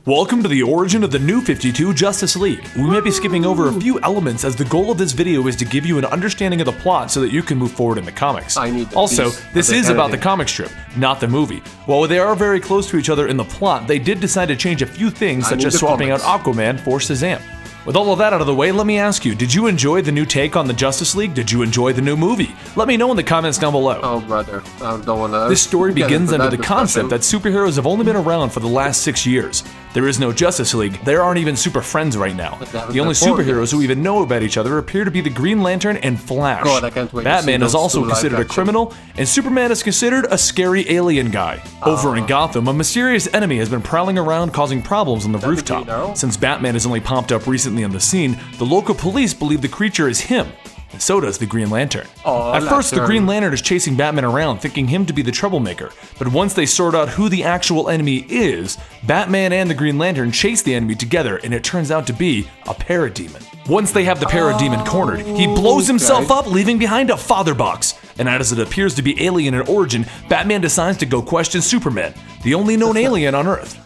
Welcome to the origin of the New 52 Justice League. We may be skipping over a few elements as the goal of this video is to give you an understanding of the plot so that you can move forward in the comics. Also, this is about the comic strip, not the movie. While they are very close to each other in the plot, they did decide to change a few things such as swapping out Aquaman for Shazam. With all of that out of the way, let me ask you, did you enjoy the new take on the Justice League? Did you enjoy the new movie? Let me know in the comments down below. Oh brother, I don't wanna... This story begins under the concept that superheroes have only been around for the last 6 years. There is no Justice League, there aren't even super friends right now. The only superheroes who even know about each other appear to be the Green Lantern and Flash. God, I can't wait Batman is also considered a criminal, and Superman is considered a scary alien guy. Over in Gotham, a mysterious enemy has been prowling around causing problems on the rooftop. Since Batman has only popped up recently on the scene, the local police believe the creature is him. And so does the Green Lantern. At first, the Green Lantern is chasing Batman around, thinking him to be the troublemaker. But once they sort out who the actual enemy is, Batman and the Green Lantern chase the enemy together, and it turns out to be a parademon. Once they have the parademon cornered, he blows himself up, leaving behind a father box. And as it appears to be alien in origin, Batman decides to go question Superman, the only known alien on Earth.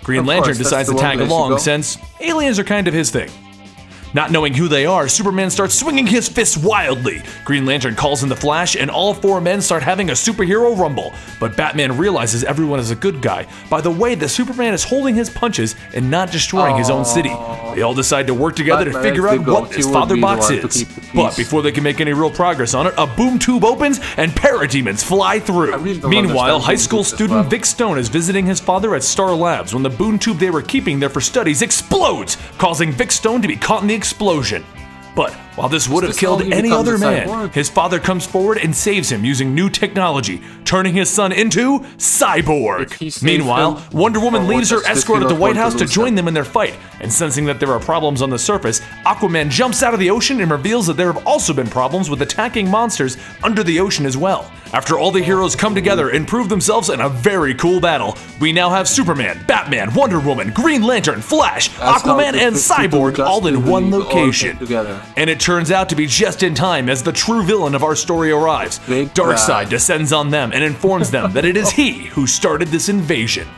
Green Lantern decides to tag along since aliens are kind of his thing. Not knowing who they are, Superman starts swinging his fists wildly. Green Lantern calls in the Flash, and all four men start having a superhero rumble. But Batman realizes everyone is a good guy by the way that Superman is holding his punches and not destroying his own city. They all decide to work together to figure out what this father box is. But before they can make any real progress on it, a boom tube opens and parademons fly through. Meanwhile, high school student Vic Stone is visiting his father at Star Labs when the boom tube they were keeping there for studies explodes, causing Vic Stone to be caught in the explosion. But while this would have killed any other man, his father comes forward and saves him using new technology, turning his son into Cyborg. Meanwhile, Wonder Woman leaves her escort at the White House to join them in their fight, and sensing that there are problems on the surface, Aquaman jumps out of the ocean and reveals that there have also been problems with attacking monsters under the ocean as well. After all the heroes come together and prove themselves in a very cool battle, we now have Superman, Batman, Wonder Woman, Green Lantern, Flash, Aquaman, and Cyborg all in one location. And it turns out to be just in time as the true villain of our story arrives. Darkseid descends on them and informs them that it is he who started this invasion.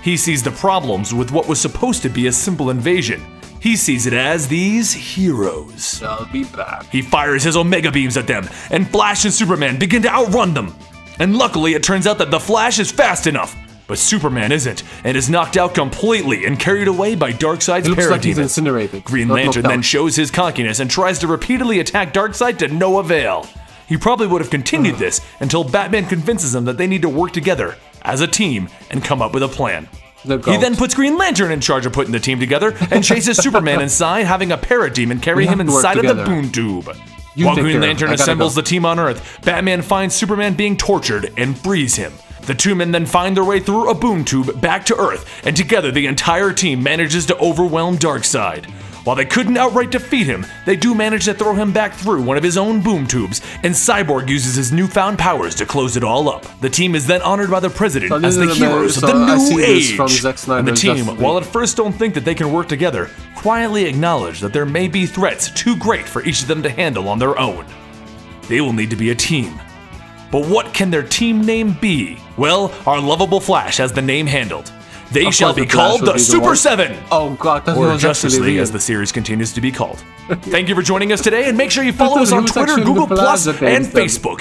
He sees the problems with what was supposed to be a simple invasion. He sees it as these heroes. I'll be back. He fires his Omega beams at them, and Flash and Superman begin to outrun them. And luckily, it turns out that the Flash is fast enough. But Superman isn't, and is knocked out completely and carried away by Darkseid's parademon. Like he's incinerated. Green Lantern then shows his cockiness and tries to repeatedly attack Darkseid to no avail. He probably would have continued this until Batman convinces him that they need to work together as a team and come up with a plan. He then puts Green Lantern in charge of putting the team together and chases Superman inside, having a parademon carry him inside of the boom tube. While Green Lantern assembles the team on Earth, Batman finds Superman being tortured and frees him. The two men then find their way through a boom tube back to Earth, and together the entire team manages to overwhelm Darkseid. While they couldn't outright defeat him, they do manage to throw him back through one of his own boom tubes, and Cyborg uses his newfound powers to close it all up. The team is then honored by the president as the heroes of the new age. And the team, while at first don't think that they can work together, quietly acknowledge that there may be threats too great for each of them to handle on their own. They will need to be a team. But what can their team name be? Well, our lovable Flash has the name handled. They shall be called the Super 7! Oh god, that's or Justice League as the series continues to be called. Thank you for joining us today, and make sure you follow us on Twitter, Google+, and Facebook.